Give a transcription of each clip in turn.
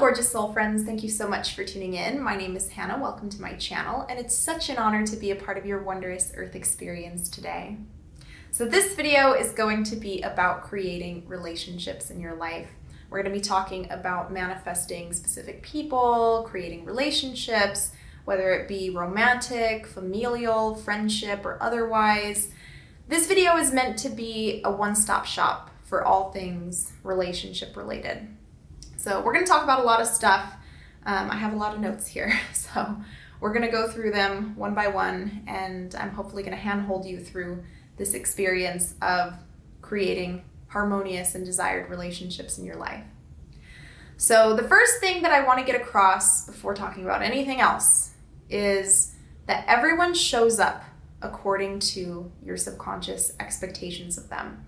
gorgeous soul friends. Thank you so much for tuning in. My name is Hannah. Welcome to my channel, and it's such an honor to be a part of your wondrous earth experience today. So this video is going to be about creating relationships in your life. We're going to be talking about manifesting specific people, creating relationships, whether it be romantic, familial, friendship, or otherwise. This video is meant to be a one-stop shop for all things relationship related. So we're going to talk about a lot of stuff. I have a lot of notes here, so we're going to go through them one by one, and I'm hopefully going to handhold you through this experience of creating harmonious and desired relationships in your life. So the first thing that I want to get across before talking about anything else is that everyone shows up according to your subconscious expectations of them.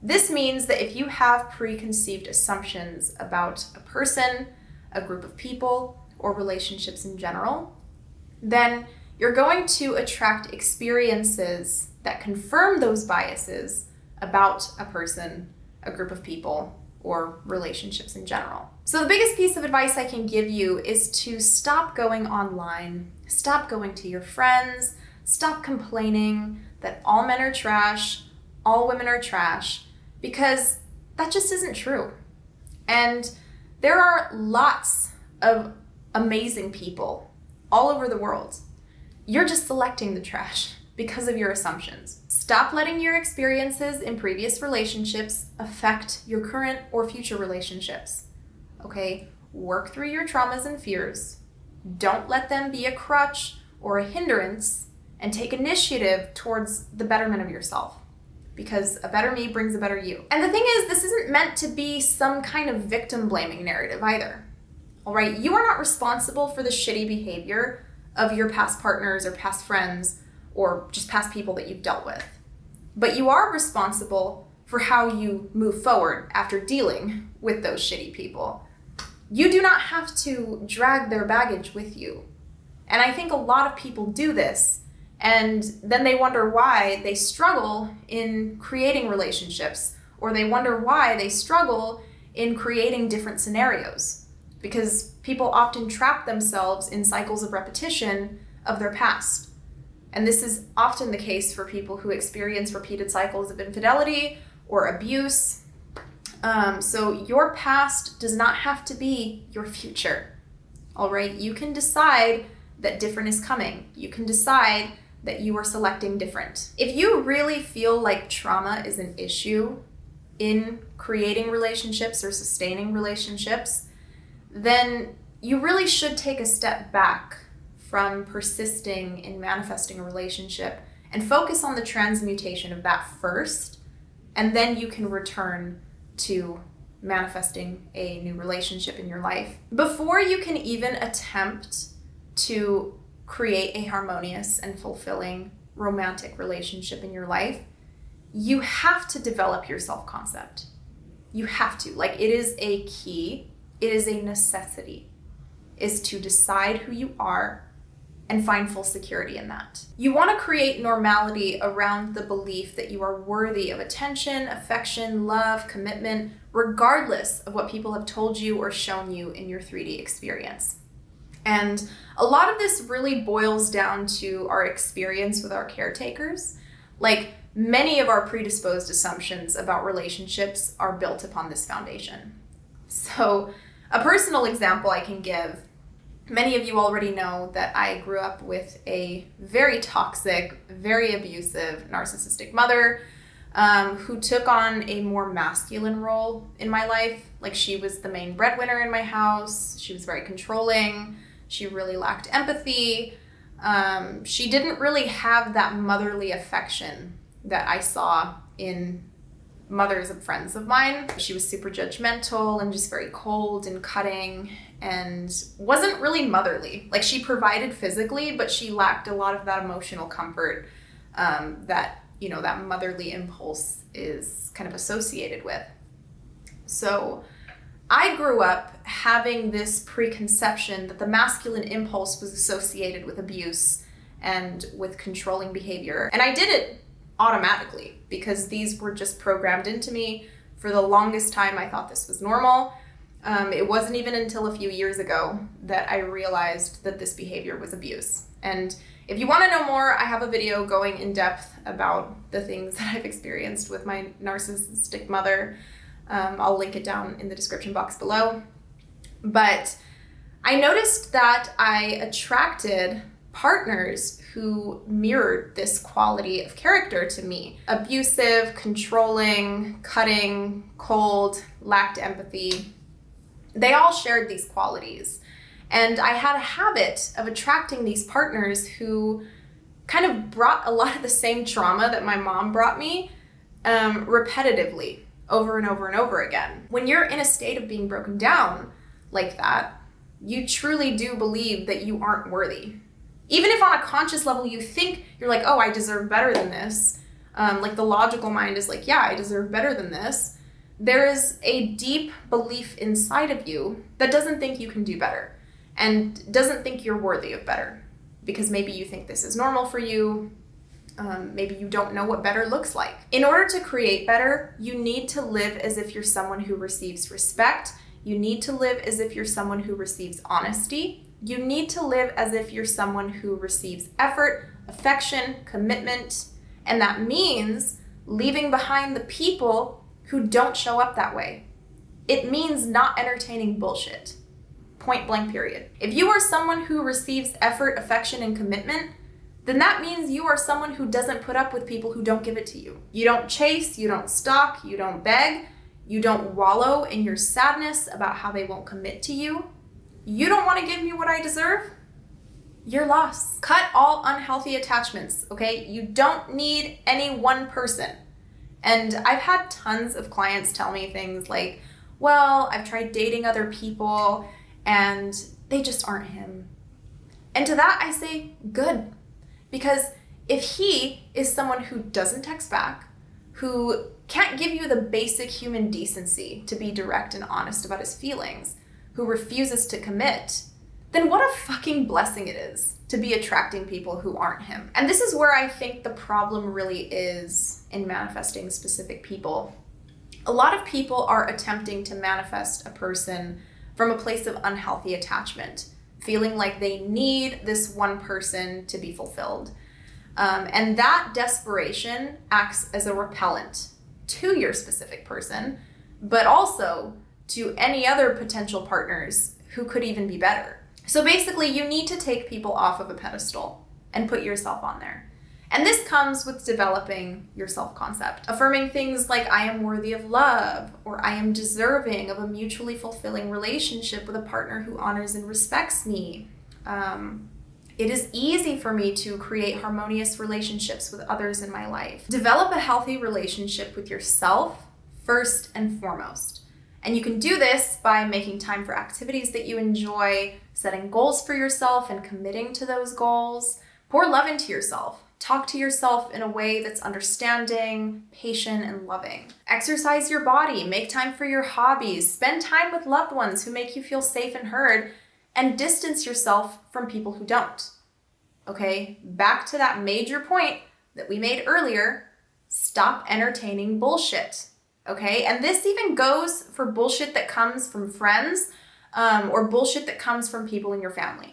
This means that if you have preconceived assumptions about a person, a group of people, or relationships in general, then you're going to attract experiences that confirm those biases about a person, a group of people, or relationships in general. So the biggest piece of advice I can give you is to stop going online, stop going to your friends, stop complaining that all men are trash, all women are trash, because that just isn't true. And there are lots of amazing people all over the world. You're just selecting the trash because of your assumptions. Stop letting your experiences in previous relationships affect your current or future relationships. Okay? Work through your traumas and fears. Don't let them be a crutch or a hindrance, and take initiative towards the betterment of yourself. Because a better me brings a better you. And the thing is, this isn't meant to be some kind of victim blaming narrative either. All right, you are not responsible for the shitty behavior of your past partners or past friends or just past people that you've dealt with. But you are responsible for how you move forward after dealing with those shitty people. You do not have to drag their baggage with you. And I think a lot of people do this, and then they wonder why they struggle in creating relationships, or they wonder why they struggle in creating different scenarios, because people often trap themselves in cycles of repetition of their past. And this is often the case for people who experience repeated cycles of infidelity or abuse. So your past does not have to be your future. All right, you can decide that different is coming. You can decide that you are selecting different. If you really feel like trauma is an issue in creating relationships or sustaining relationships, then you really should take a step back from persisting in manifesting a relationship and focus on the transmutation of that first, and then you can return to manifesting a new relationship in your life. Before you can even attempt to create a harmonious and fulfilling romantic relationship in your life, you have to develop your self-concept. You have to. Like, it is a key, it is a necessity, is to decide who you are and find full security in that. You want to create normality around the belief that you are worthy of attention, affection, love, commitment, regardless of what people have told you or shown you in your 3D experience. And a lot of this really boils down to our experience with our caretakers. Like, many of our predisposed assumptions about relationships are built upon this foundation. So a personal example I can give, many of you already know that I grew up with a very toxic, very abusive, narcissistic mother who took on a more masculine role in my life. Like, she was the main breadwinner in my house. She was very controlling. She really lacked empathy. She didn't really have that motherly affection that I saw in mothers of friends of mine. She was super judgmental and just very cold and cutting and wasn't really motherly. Like, she provided physically, but she lacked a lot of that emotional comfort that, you know, that motherly impulse is kind of associated with. So I grew up having this preconception that the masculine impulse was associated with abuse and with controlling behavior. And I did it automatically because these were just programmed into me. For the longest time, I thought this was normal. It wasn't even until a few years ago that I realized that this behavior was abuse. And if you want to know more, I have a video going in depth about the things that I've experienced with my narcissistic mother. I'll link it down in the description box below. But I noticed that I attracted partners who mirrored this quality of character to me. Abusive, controlling, cutting, cold, lacked empathy. They all shared these qualities. And I had a habit of attracting these partners who kind of brought a lot of the same trauma that my mom brought me repetitively over and over and over again. When you're in a state of being broken down like that, you truly do believe that you aren't worthy. Even if on a conscious level you think you're like, oh, I deserve better than this. Like the logical mind is like, yeah, I deserve better than this. There is a deep belief inside of you that doesn't think you can do better and doesn't think you're worthy of better, because maybe you think this is normal for you. Maybe you don't know what better looks like. In order to create better, you need to live as if you're someone who receives respect. You need to live as if you're someone who receives honesty. You need to live as if you're someone who receives effort, affection, commitment. And that means leaving behind the people who don't show up that way. It means not entertaining bullshit. Point blank period. If you are someone who receives effort, affection, and commitment, then that means you are someone who doesn't put up with people who don't give it to you. You don't chase, you don't stalk, you don't beg, you don't wallow in your sadness about how they won't commit to you. You don't want to give me what I deserve? You're lost. Cut all unhealthy attachments, okay? You don't need any one person. And I've had tons of clients tell me things like, well, I've tried dating other people and they just aren't him. And to that I say, good. Because if he is someone who doesn't text back, who can't give you the basic human decency to be direct and honest about his feelings, who refuses to commit, then what a fucking blessing it is to be attracting people who aren't him. And this is where I think the problem really is in manifesting specific people. A lot of people are attempting to manifest a person from a place of unhealthy attachment, feeling like they need this one person to be fulfilled. And that desperation acts as a repellent to your specific person, but also to any other potential partners who could even be better. So basically, you need to take people off of a pedestal and put yourself on there. And this comes with developing your self-concept, affirming things like I am worthy of love, or I am deserving of a mutually fulfilling relationship with a partner who honors and respects me. It is easy for me to create harmonious relationships with others in my life. Develop a healthy relationship with yourself first and foremost. And you can do this by making time for activities that you enjoy, setting goals for yourself and committing to those goals. Pour love into yourself. Talk to yourself in a way that's understanding, patient, and loving. Exercise your body. Make time for your hobbies. Spend time with loved ones who make you feel safe and heard, and distance yourself from people who don't. Okay? Back to that major point that we made earlier. Stop entertaining bullshit. Okay? And this even goes for bullshit that comes from friends, or bullshit that comes from people in your family.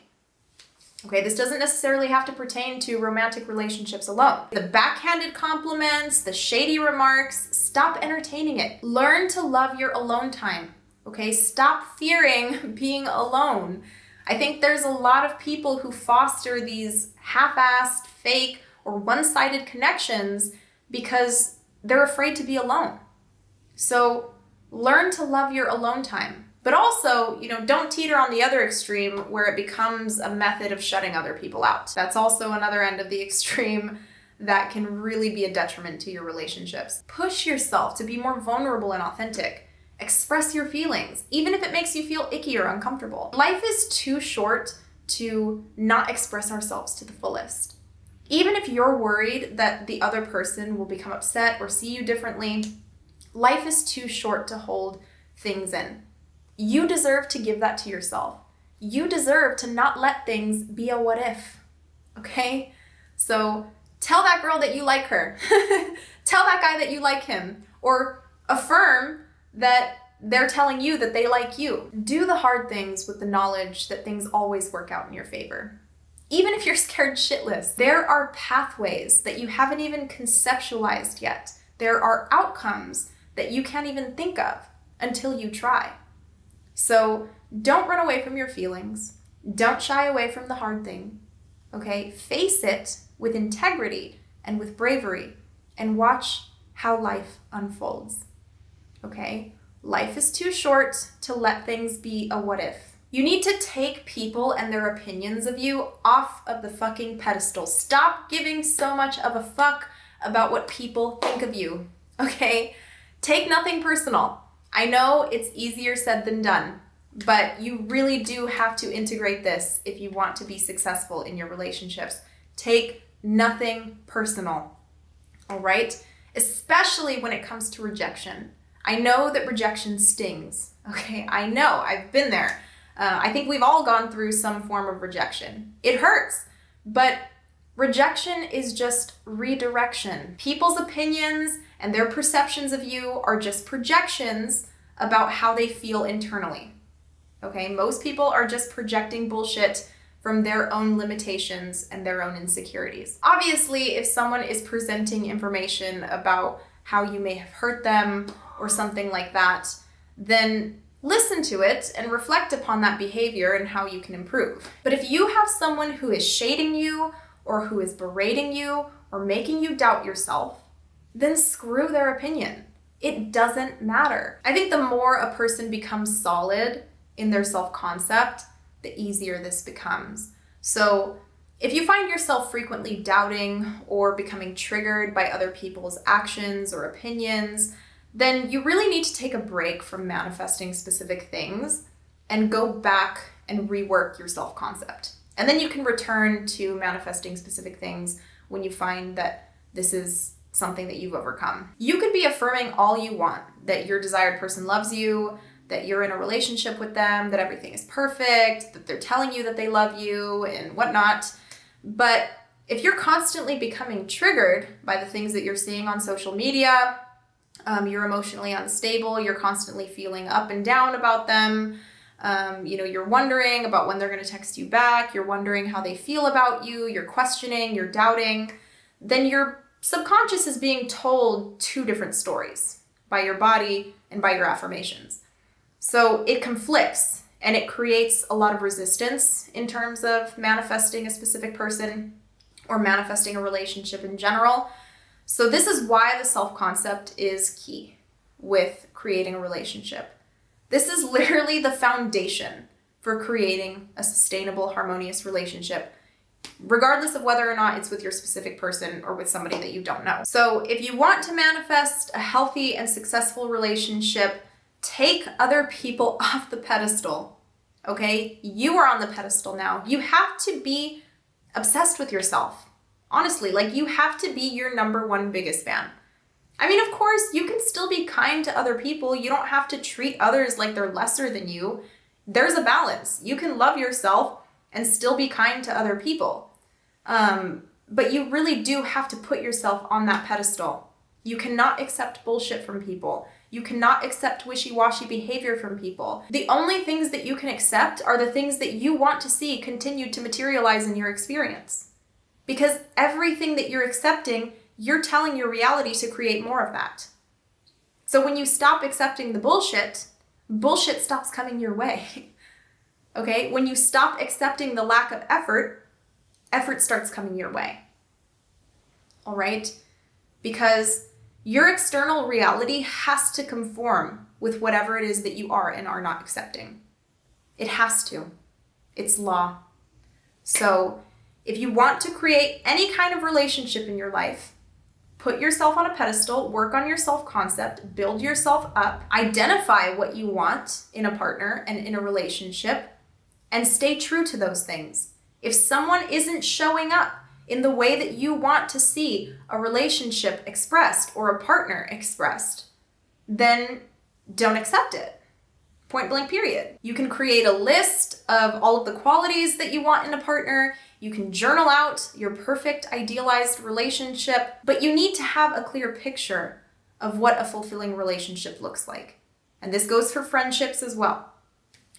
Okay, this doesn't necessarily have to pertain to romantic relationships alone. The backhanded compliments, the shady remarks, stop entertaining it. Learn to love your alone time. Okay, stop fearing being alone. I think there's a lot of people who foster these half-assed, fake, or one-sided connections because they're afraid to be alone. So learn to love your alone time. But also, don't teeter on the other extreme where it becomes a method of shutting other people out. That's also another end of the extreme that can really be a detriment to your relationships. Push yourself to be more vulnerable and authentic. Express your feelings, even if it makes you feel icky or uncomfortable. Life is too short to not express ourselves to the fullest. Even if you're worried that the other person will become upset or see you differently, life is too short to hold things in. You deserve to give that to yourself. You deserve to not let things be a what if, okay? So tell that girl that you like her. Tell that guy that you like him. Or affirm that they're telling you that they like you. Do the hard things with the knowledge that things always work out in your favor. Even if you're scared shitless, there are pathways that you haven't even conceptualized yet. There are outcomes that you can't even think of until you try. So don't run away from your feelings. Don't shy away from the hard thing. Okay? Face it with integrity and with bravery and watch how life unfolds. Okay? Life is too short to let things be a what if. You need to take people and their opinions of you off of the fucking pedestal. Stop giving so much of a fuck about what people think of you. Okay? Take nothing personal. I know it's easier said than done, but you really do have to integrate this if you want to be successful in your relationships. Take nothing personal. All right? Especially when it comes to rejection. I know that rejection stings, okay? I know, I've been there. I think we've all gone through some form of rejection. It hurts, but rejection is just redirection. People's opinions and their perceptions of you are just projections about how they feel internally, okay? Most people are just projecting bullshit from their own limitations and their own insecurities. Obviously, if someone is presenting information about how you may have hurt them or something like that, then listen to it and reflect upon that behavior and how you can improve. But if you have someone who is shading you or who is berating you or making you doubt yourself, then screw their opinion. It doesn't matter. I think the more a person becomes solid in their self-concept, the easier this becomes. So if you find yourself frequently doubting or becoming triggered by other people's actions or opinions, then you really need to take a break from manifesting specific things and go back and rework your self-concept. And then you can return to manifesting specific things when you find that this is something that you've overcome. You could be affirming all you want, that your desired person loves you, that you're in a relationship with them, that everything is perfect, that they're telling you that they love you and whatnot. But if you're constantly becoming triggered by the things that you're seeing on social media, you're emotionally unstable, you're constantly feeling up and down about them, you're wondering about when they're going to text you back, you're wondering how they feel about you, you're questioning, you're doubting, then your subconscious is being told two different stories by your body and by your affirmations. So it conflicts and it creates a lot of resistance in terms of manifesting a specific person or manifesting a relationship in general. So this is why the self-concept is key with creating a relationship. This is literally the foundation for creating a sustainable, harmonious relationship, regardless of whether or not it's with your specific person or with somebody that you don't know. So if you want to manifest a healthy and successful relationship, take other people off the pedestal, okay? You are on the pedestal now. You have to be obsessed with yourself. Honestly, you have to be your number one biggest fan. I mean, of course, you can still be kind to other people. You don't have to treat others like they're lesser than you. There's a balance. You can love yourself and still be kind to other people. But you really do have to put yourself on that pedestal. You cannot accept bullshit from people. You cannot accept wishy-washy behavior from people. The only things that you can accept are the things that you want to see continue to materialize in your experience. Because everything that you're accepting, you're telling your reality to create more of that. So when you stop accepting the bullshit, bullshit stops coming your way. Okay? When you stop accepting the lack of effort, effort starts coming your way. All right? Because your external reality has to conform with whatever it is that you are and are not accepting. It has to. It's law. So if you want to create any kind of relationship in your life, put yourself on a pedestal, work on your self-concept, build yourself up, identify what you want in a partner and in a relationship, and stay true to those things. If someone isn't showing up in the way that you want to see a relationship expressed or a partner expressed, then don't accept it. Point blank, period. You can create a list of all of the qualities that you want in a partner. You can journal out your perfect idealized relationship, but you need to have a clear picture of what a fulfilling relationship looks like. And this goes for friendships as well.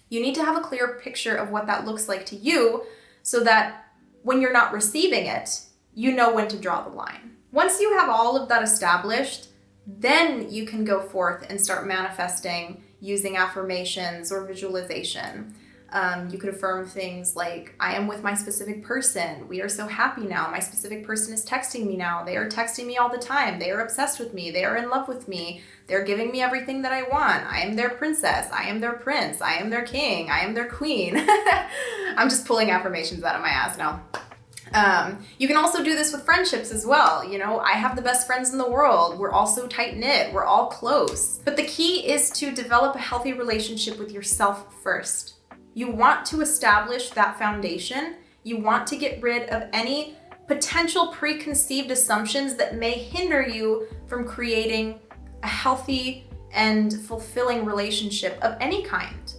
You need to have a clear picture of what that looks like to you so that when you're not receiving it, you know when to draw the line. Once you have all of that established, then you can go forth and start manifesting using affirmations or visualization. You could affirm things like, I am with my specific person. We are so happy now. My specific person is texting me now. They are texting me all the time. They are obsessed with me. They are in love with me. They're giving me everything that I want. I am their princess. I am their prince. I am their king. I am their queen. I'm just pulling affirmations out of my ass now. You can also do this with friendships as well. You know, I have the best friends in the world. We're all so tight-knit. We're all close. But the key is to develop a healthy relationship with yourself first. You want to establish that foundation. You want to get rid of any potential preconceived assumptions that may hinder you from creating a healthy and fulfilling relationship of any kind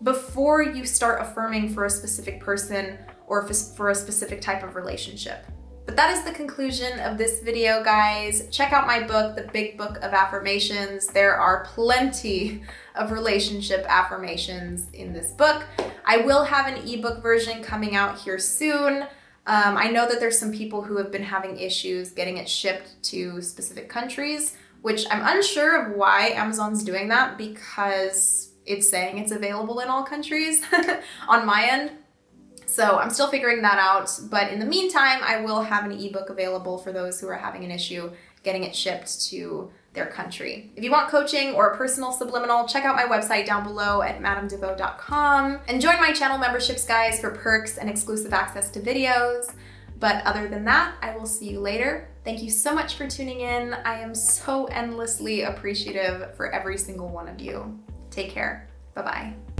before you start affirming for a specific person or for a specific type of relationship. But that is the conclusion of this video, guys. Check out my book, The Big Book of Affirmations. There are plenty of relationship affirmations in this book. I will have an ebook version coming out here soon. I know that there's some people who have been having issues getting it shipped to specific countries, which I'm unsure of why Amazon's doing that, because it's saying it's available in all countries on my end. So I'm still figuring that out, but in the meantime, I will have an ebook available for those who are having an issue getting it shipped to their country. If you want coaching or a personal subliminal, check out my website down below at madamdevoe.com and join my channel memberships, guys, for perks and exclusive access to videos. But other than that, I will see you later. Thank you so much for tuning in. I am so endlessly appreciative for every single one of you. Take care. Bye-bye.